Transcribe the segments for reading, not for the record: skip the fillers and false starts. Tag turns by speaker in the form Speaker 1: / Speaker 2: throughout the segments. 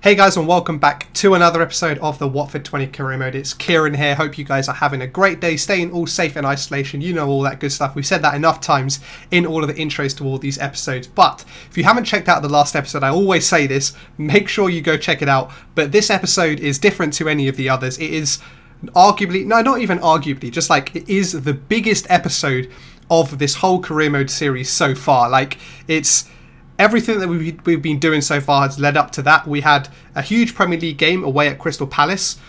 Speaker 1: Hey guys, and welcome back to another episode of the Watford 20 career mode. It's Kieran here. Hope you guys are having a great day, staying all safe in isolation. You know, all that good stuff. We've said that enough times in all of the intros to all these episodes. But if you haven't checked out the last episode, I always say this, make sure you go check it out. But this episode is different to any of the others. It is arguably, no, not even arguably, just like it is the biggest episode of this whole career mode series so far. Like, it's everything that we've been doing so far has led up to that. We had a huge Premier League game away at Crystal Palace.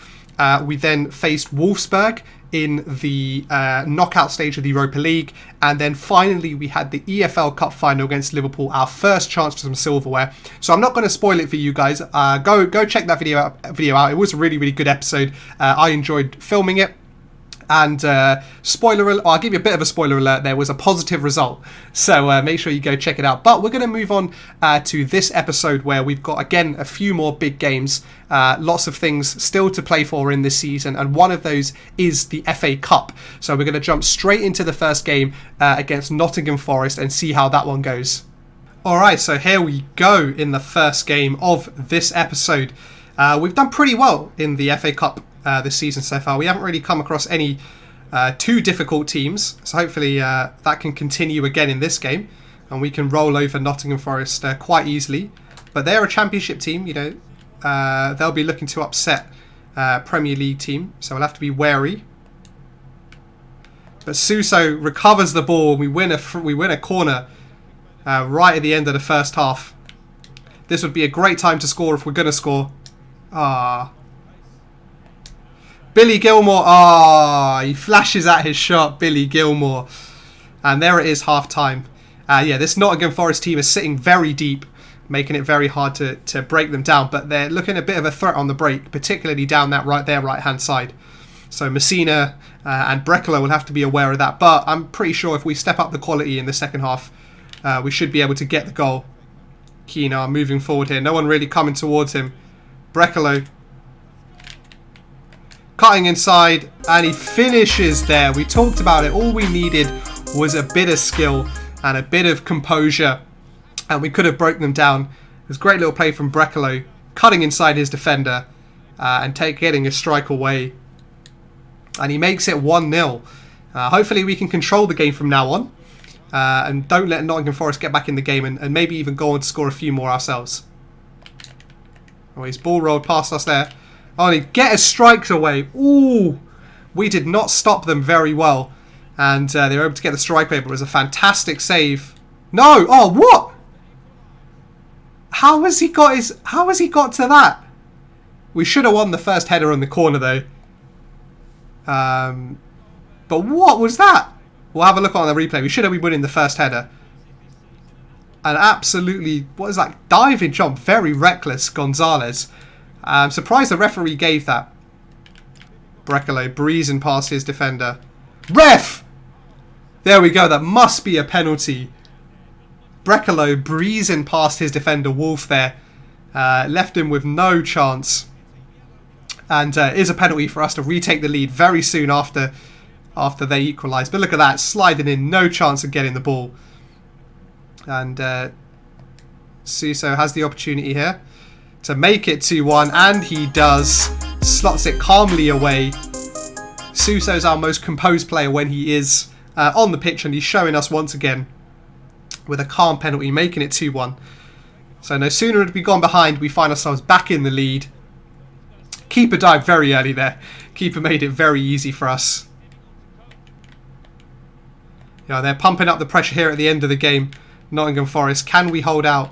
Speaker 1: We then faced Wolfsburg in the knockout stage of the Europa League. And then finally we had the EFL Cup final against Liverpool, our first chance for some silverware. So I'm not going to spoil it for you guys. Go check that video out. It was a really, really good episode. I enjoyed filming it. And spoiler alert, I'll give you a bit of a spoiler alert, there was a positive result. So make sure you go check it out. But we're going to move on to this episode where we've got, again, a few more big games. Lots of things still to play for in this season. And one of those is the FA Cup. So we're going to jump straight into the first game against Nottingham Forest and see how that one goes. Alright, so here we go in the first game of this episode. We've done pretty well in the FA Cup this season so far. We haven't really come across any too difficult teams, so hopefully that can continue again in this game and we can roll over Nottingham Forest quite easily. But they're a championship team, you know, they'll be looking to upset Premier League team, so we'll have to be wary. But Suso recovers the ball and we win a corner right at the end of the first half. This would be a great time to score if we're going to score. Billy Gilmore, he flashes at his shot, Billy Gilmore. And there it is, half-time. Yeah, this Nottingham Forest team is sitting very deep, making it very hard to break them down. But they're looking a bit of a threat on the break, particularly down that right-hand side. So Messina and Brekalo will have to be aware of that. But I'm pretty sure if we step up the quality in the second half, we should be able to get the goal. Kieran moving forward here. No one really coming towards him. Brekalo cutting inside, and he finishes there. We talked about it. All we needed was a bit of skill and a bit of composure, and we could have broken them down. It was a great little play from Brekalo, cutting inside his defender and getting a strike away. And he makes it 1-0. Hopefully we can control the game from now on and don't let Nottingham Forest get back in the game and maybe even go on to score a few more ourselves. Oh, he's ball rolled past us there. Oh, and he get his strikes away. Ooh, we did not stop them very well. And they were able to get the strike away, but it was a fantastic save. No! Oh, what? How has he got to that? We should have won the first header on the corner, though. But what was that? We'll have a look on the replay. We should have been winning the first header. An absolutely, what is that? Diving jump. Very reckless, Gonzalez. I'm surprised the referee gave that. Brekalo breezing past his defender. Ref! There we go. That must be a penalty. Brekalo breezing past his defender Wolf there. Left him with no chance. And is a penalty for us to retake the lead very soon after they equalise. But look at that. Sliding in. No chance of getting the ball. And Suso has the opportunity here to make it 2-1, and he does. Slots it calmly away. Suso's our most composed player when he is on the pitch, and he's showing us once again with a calm penalty, making it 2-1. So no sooner had we gone behind, we find ourselves back in the lead. Keeper dived very early there. Keeper made it very easy for us. You know, they're pumping up the pressure here at the end of the game. Nottingham Forest, can we hold out?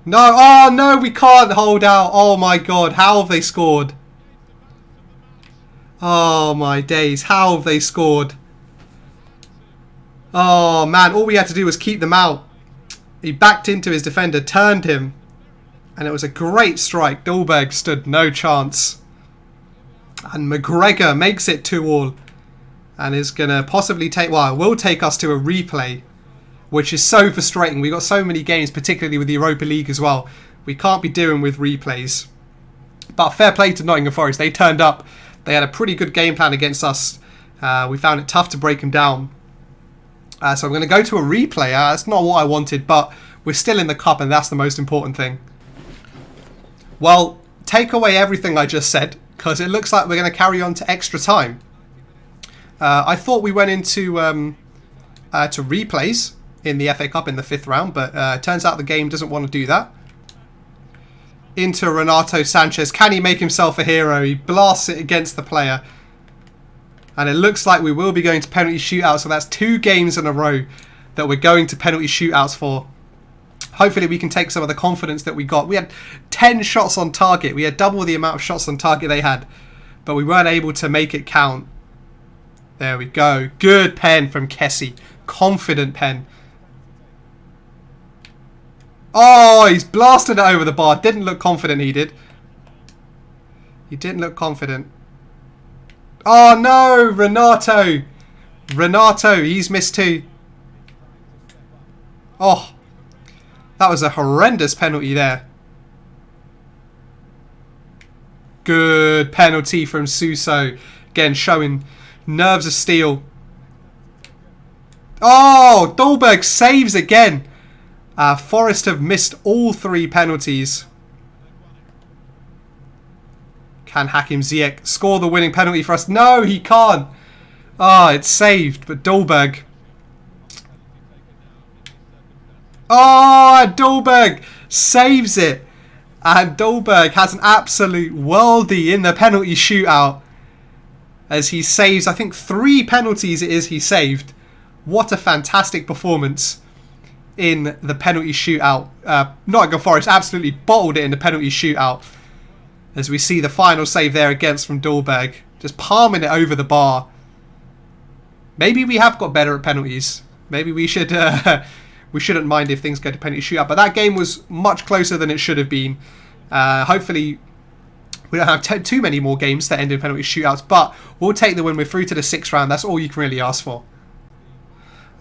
Speaker 1: No, oh no, we can't hold out. Oh my god, how have they scored? Oh my days, how have they scored? Oh man, all we had to do was keep them out. He backed into his defender, turned him, and it was a great strike. Dolberg stood no chance. And McGregor makes it 2-2 and is going to possibly will take us to a replay, which is so frustrating. We've got so many games, particularly with the Europa League as well. We can't be doing with replays. But fair play to Nottingham Forest. They turned up. They had a pretty good game plan against us. We found it tough to break them down. So I'm going to go to a replay. That's not what I wanted, but we're still in the cup, and that's the most important thing. Well, take away everything I just said, because it looks like we're going to carry on to extra time. I thought we went into to replays in the FA Cup in the 5th round, but it turns out the game doesn't want to do that. Into Renato Sanchez. Can he make himself a hero? He blasts it against the player. And it looks like we will be going to penalty shootouts, so that's 2 games in a row that we're going to penalty shootouts for. Hopefully we can take some of the confidence that we got. We had 10 shots on target. We had double the amount of shots on target they had, but we weren't able to make it count. There we go. Good pen from Kessie. Confident pen. Oh, he's blasted it over the bar. Didn't look confident, he did. He didn't look confident. Oh no, Renato. Renato, he's missed 2. Oh, that was a horrendous penalty there. Good penalty from Suso. Again, showing nerves of steel. Oh, Dolberg saves again. Forest have missed all 3 penalties. Can Hakim Ziyech score the winning penalty for us? No, he can't. Oh, it's saved, but Dolberg. Oh, Dolberg saves it. And Dolberg has an absolute worldie in the penalty shootout as he saves, I think 3 penalties it is he saved. What a fantastic performance in the penalty shootout. Nottingham Forest absolutely bottled it in the penalty shootout. As we see the final save there against from Dolberg. Just palming it over the bar. Maybe we have got better at penalties. Maybe we should we shouldn't mind if things go to penalty shootout. But that game was much closer than it should have been. Hopefully we don't have too many more games that end in penalty shootouts. But we'll take the win. We're through to the 6th round. That's all you can really ask for.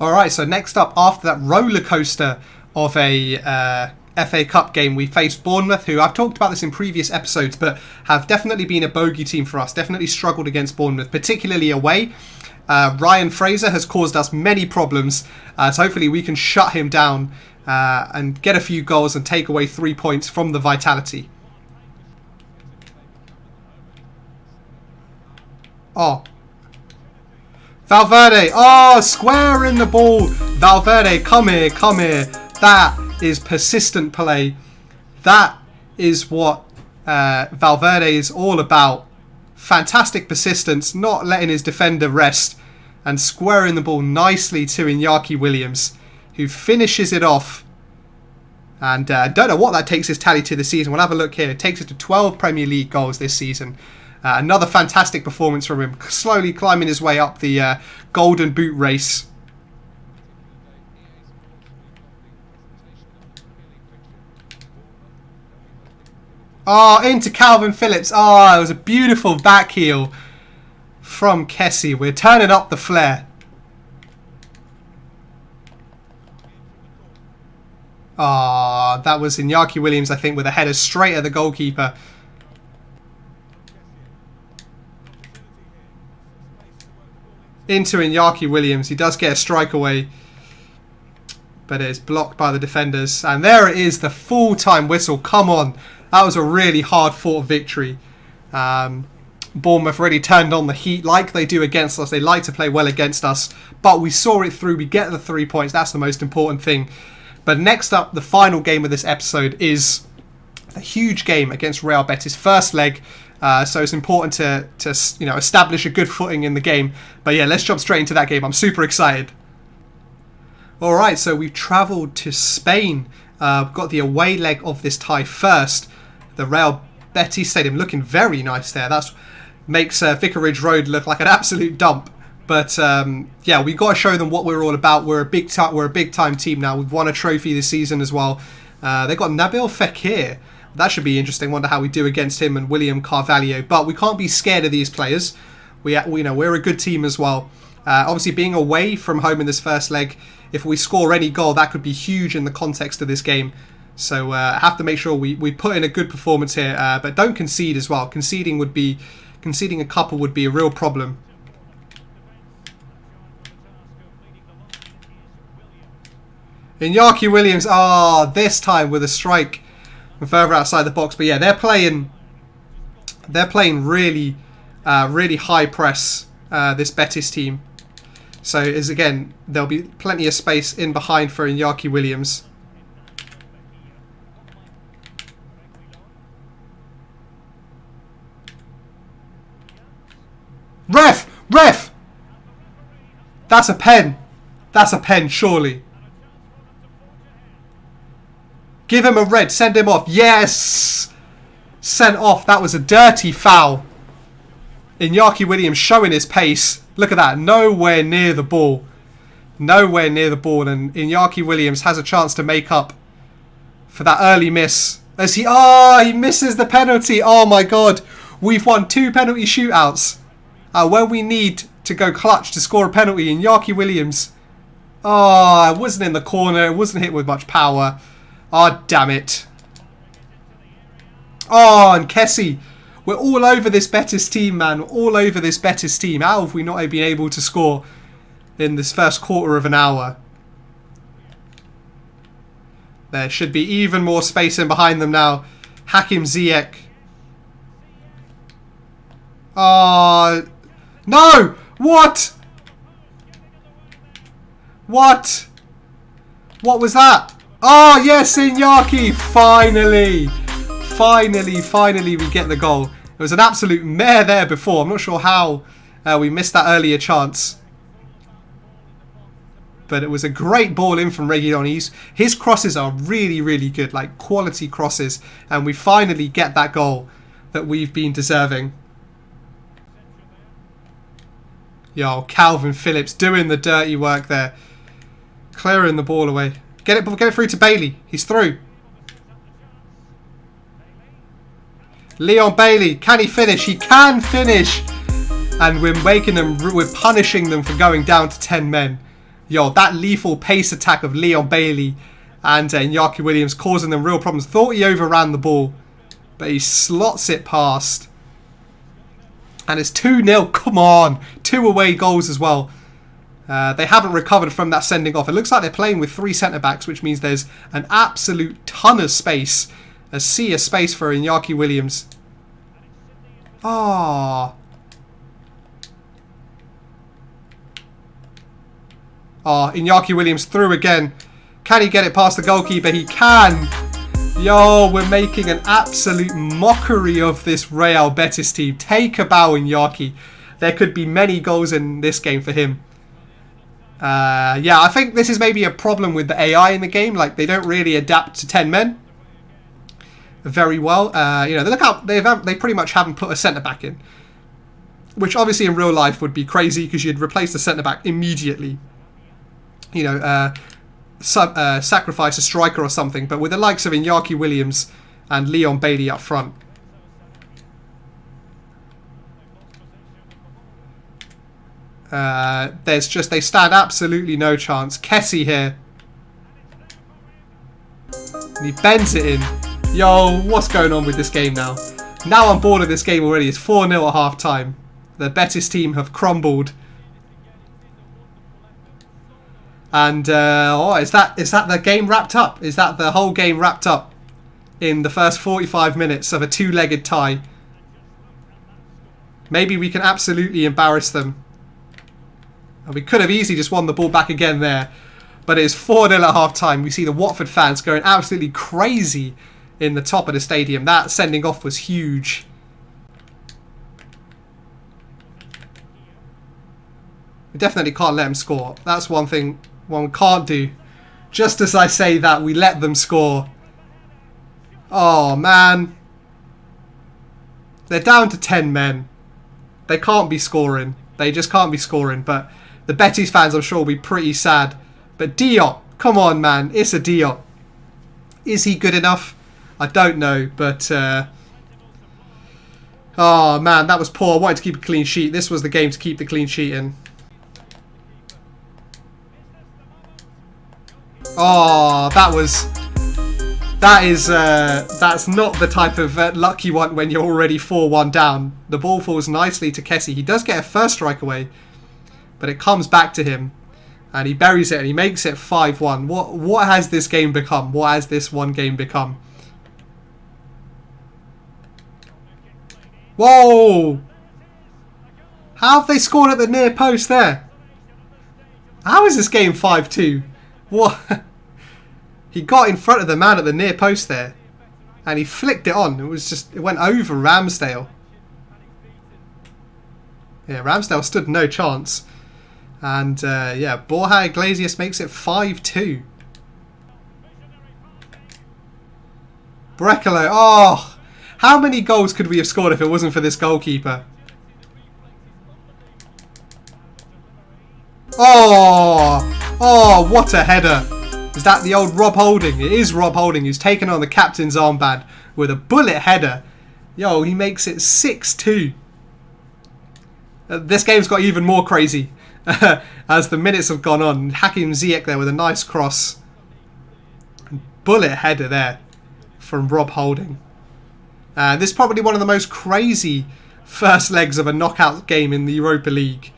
Speaker 1: Alright, so next up, after that roller coaster of a FA Cup game, we faced Bournemouth, who I've talked about this in previous episodes, but have definitely been a bogey team for us. Definitely struggled against Bournemouth, particularly away. Ryan Fraser has caused us many problems, so hopefully we can shut him down and get a few goals and take away 3 points from the Vitality. Oh. Valverde. Oh, square in the ball. Valverde, come here, come here. That is persistent play. That is what Valverde is all about. Fantastic persistence, not letting his defender rest, and squaring the ball nicely to Iñaki Williams, who finishes it off. And don't know what that takes his tally to this season. We'll have a look here. It takes it to 12 Premier League goals this season. Another fantastic performance from him, slowly climbing his way up the Golden Boot race. Oh, into Calvin Phillips. Oh, it was a beautiful back heel from Kessie. We're turning up the flair. Oh, that was Iñaki Williams, I think, with a header straight at the goalkeeper. Into Iñaki Williams. He does get a strike away, but it is blocked by the defenders. And there it is, the full-time whistle. Come on. That was a really hard-fought victory. Bournemouth really turned on the heat like they do against us. They like to play well against us, but we saw it through. We get the 3 points. That's the most important thing. But next up, the final game of this episode is a huge game against Real Betis. First leg. So it's important to establish a good footing in the game. But yeah, let's jump straight into that game. I'm super excited. Alright, so we've travelled to Spain. We've got the away leg of this tie first. The Real Betis Stadium looking very nice there. That makes Vicarage Road look like an absolute dump. But yeah, we've got to show them what we're all about. We're a big time team now. We've won a trophy this season as well. They've got Nabil Fekir. That should be interesting. Wonder how we do against him and William Carvalho. But we can't be scared of these players. We're a good team as well. Obviously, being away from home in this first leg, if we score any goal, that could be huge in the context of this game. So have to make sure we put in a good performance here, but don't concede as well. Conceding a couple would be a real problem. Iñaki Williams, this time with a strike and further outside the box. But yeah, they're playing really, really high press. This Betis team. So as again, there'll be plenty of space in behind for Iñaki Williams. Ref! That's a pen. That's a pen, surely. Give him a red. Send him off. Yes! Sent off. That was a dirty foul. Iñaki Williams showing his pace. Look at that. Nowhere near the ball. Nowhere near the ball. And Iñaki Williams has a chance to make up for that early miss. As he misses the penalty. Oh my God. We've won 2 penalty shootouts. When we need to go clutch to score a penalty, Iñaki Williams. Oh, it wasn't in the corner. It wasn't hit with much power. Oh, damn it. Oh, and Kessie. We're all over this Betis team, man. We're all over this Betis team. How have we not been able to score in this first quarter of an hour? There should be even more space in behind them now. Hakim Ziyech. Oh, no! What? What? What was that? Oh, yes, Iñaki. Finally. Finally, we get the goal. It was an absolute mare there before. I'm not sure how we missed that earlier chance. But it was a great ball in from Reguilon. His crosses are really, really good. Like, quality crosses. And we finally get that goal that we've been deserving. Yo, Calvin Phillips doing the dirty work there. Clearing the ball away. Get it through to Bailey. He's through. Leon Bailey, can he finish? He can finish. And we're punishing them for going down to 10 men. Yo, that lethal pace attack of Leon Bailey and Iñaki Williams causing them real problems. Thought he overran the ball, but he slots it past. And it's 2-0. Come on. 2 away goals as well. They haven't recovered from that sending off. It looks like they're playing with 3 centre-backs, which means there's an absolute ton of space. A sea of space for Iñaki Williams. Oh, Iñaki Williams through again. Can he get it past the goalkeeper? He can. Yo, we're making an absolute mockery of this Real Betis team. Take a bow, Iñaki. There could be many goals in this game for him. Yeah, I think this is maybe a problem with the AI in the game. Like, they don't really adapt to 10 men very well. You know, look out, they pretty much haven't put a centre-back in. Which obviously in real life would be crazy because you'd replace the centre-back immediately. You know, sacrifice a striker or something. But with the likes of Iñaki Williams and Leon Bailey up front. They stand absolutely no chance. Kessie here. And he bends it in. Yo, what's going on with this game now? Now I'm bored of this game already. It's 4-0 at half time. The Betis team have crumbled. And is that the game wrapped up? Is that the whole game wrapped up in the first 45 minutes of a 2-legged tie? Maybe we can absolutely embarrass them. And we could have easily just won the ball back again there. But it's 4-0 at half time. We see the Watford fans going absolutely crazy in the top of the stadium. That sending off was huge. We definitely can't let them score. That's one thing one can't do. Just as I say that, we let them score. Oh, man. They're down to 10 men. They can't be scoring. They just can't be scoring. But the Betis fans, I'm sure, will be pretty sad. But Diop, come on, man. It's a Diop. Is he good enough? I don't know. But, oh, man, that was poor. I wanted to keep a clean sheet. This was the game to keep the clean sheet in. Oh, that's not the type of luck you want when you're already 4-1 down. The ball falls nicely to Kessie. He does get a first strike away, but it comes back to him, and he buries it, and he makes it 5-1. What has this game become? What has this one game become? Whoa! How have they scored at the near post there? How is this game 5-2? What? He got in front of the man at the near post there. And he flicked it on. It went over Ramsdale. Yeah, Ramsdale stood no chance. And yeah, Borja Iglesias makes it 5-2. Brecalo. Oh, how many goals could we have scored if it wasn't for this goalkeeper? Oh, what a header. Is that the old Rob Holding? It is Rob Holding who's taken on the captain's armband with a bullet header. Yo, he makes it 6-2. This game's got even more crazy as the minutes have gone on. Hakim Ziyech there with a nice cross. Bullet header there from Rob Holding. This is probably one of the most crazy first legs of a knockout game in the Europa League.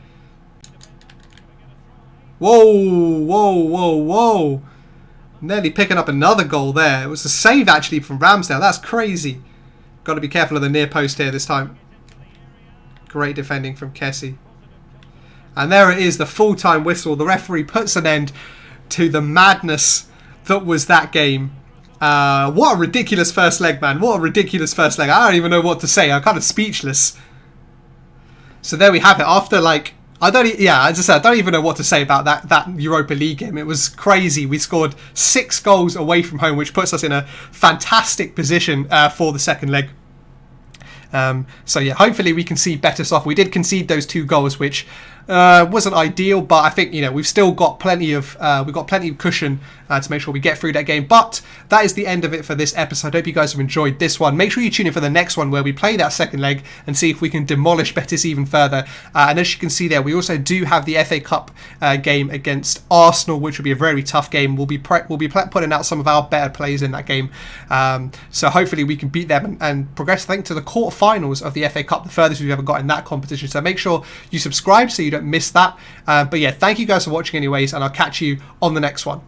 Speaker 1: Whoa. Nearly picking up another goal there. It was a save actually from Ramsdale. That's crazy. Got to be careful of the near post here this time. Great defending from Kessie. And there it is, the full-time whistle. The referee puts an end to the madness that was that game. What a ridiculous first leg, man. What a ridiculous first leg. I don't even know what to say. I'm kind of speechless. So there we have it. After like... as I said, I don't even know what to say about that Europa League game. It was crazy. We scored 6 goals away from home, which puts us in a fantastic position for the second leg. So yeah, hopefully we can see Betis off. We did concede those 2 goals, which wasn't ideal, but I think we've still got plenty of cushion to make sure we get through that game. But that is the end of it for this episode. I hope you guys have enjoyed this one. Make sure you tune in for the next one where we play that second leg and see if we can demolish Betis even further. And as you can see there, we also do have the FA Cup game against Arsenal, which will be a very tough game. We'll be putting out some of our better players in that game. So hopefully we can beat them and progress, I think, to the quarterfinals of the FA Cup, the furthest we've ever got in that competition. So make sure you subscribe so you don't miss that. But yeah, thank you guys for watching anyways, and I'll catch you on the next one.